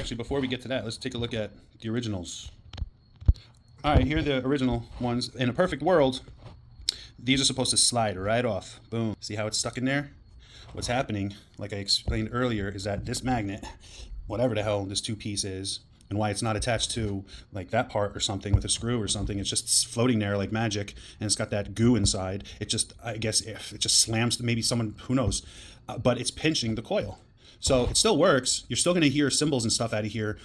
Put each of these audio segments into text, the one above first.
Actually, before we get to that, let's take a look at the originals. All right, here are the original ones. In a perfect world, these are supposed to slide right off. Boom. See how it's stuck in there? What's happening, like I explained earlier, is that this magnet, whatever the hell this two-piece is, and why it's not attached to like that part or something with a screw or something, it's just floating there like magic, and it's got that goo inside. It just, I guess, if it just slams, maybe someone, who knows, but it's pinching the coil. So it still works. You're still going to hear cymbals and stuff out of here.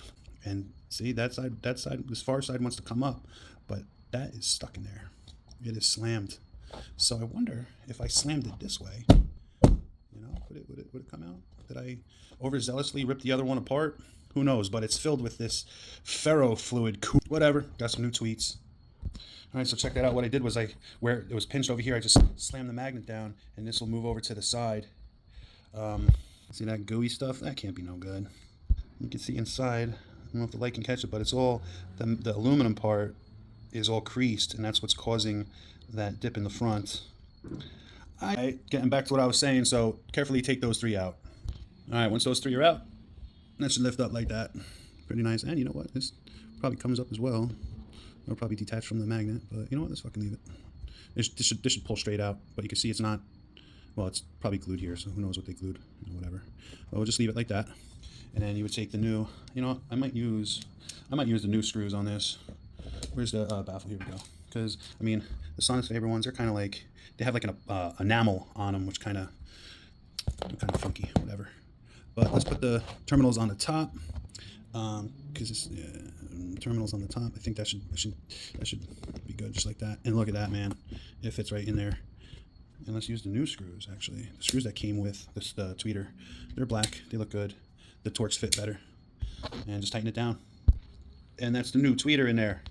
And see, that side, this far side wants to come up, but that is stuck in there. It is slammed. So I wonder if I slammed it this way, you know, would it come out? Did I overzealously rip the other one apart? Who knows? But it's filled with this ferro fluid. Whatever. Got some new tweets. All right, so check that out. What I did was where it was pinched over here, I just slammed the magnet down, and this will move over to the side. See that gooey stuff? That can't be no good. You can see inside. I don't know if the light can catch it, but it's all, the aluminum part is all creased, and that's what's causing that dip in the front. Getting back to what I was saying, so carefully take those three out. All right, once those three are out, that should lift up like that. Pretty nice. And you know what? This probably comes up as well. It'll probably detach from the magnet, but you know what? Let's fucking leave it. This should pull straight out, but you can see it's not. Well, it's probably glued here, so who knows what they glued, whatever. But we'll just leave it like that. And then you would take the new, you know, I might use the new screws on this. Where's the baffle? Here we go. Because, I mean, the sonus Faber ones, they're kind of like, they have like an enamel on them, which kind of funky, whatever. But let's put the terminals on the top. Because it's terminals on the top. I think that should be good, just like that. And look at that, man. It fits right in there. And let's use the new screws, actually. The screws that came with this tweeter. They're black. They look good. The Torx fit better. And just tighten it down. And that's the new tweeter in there.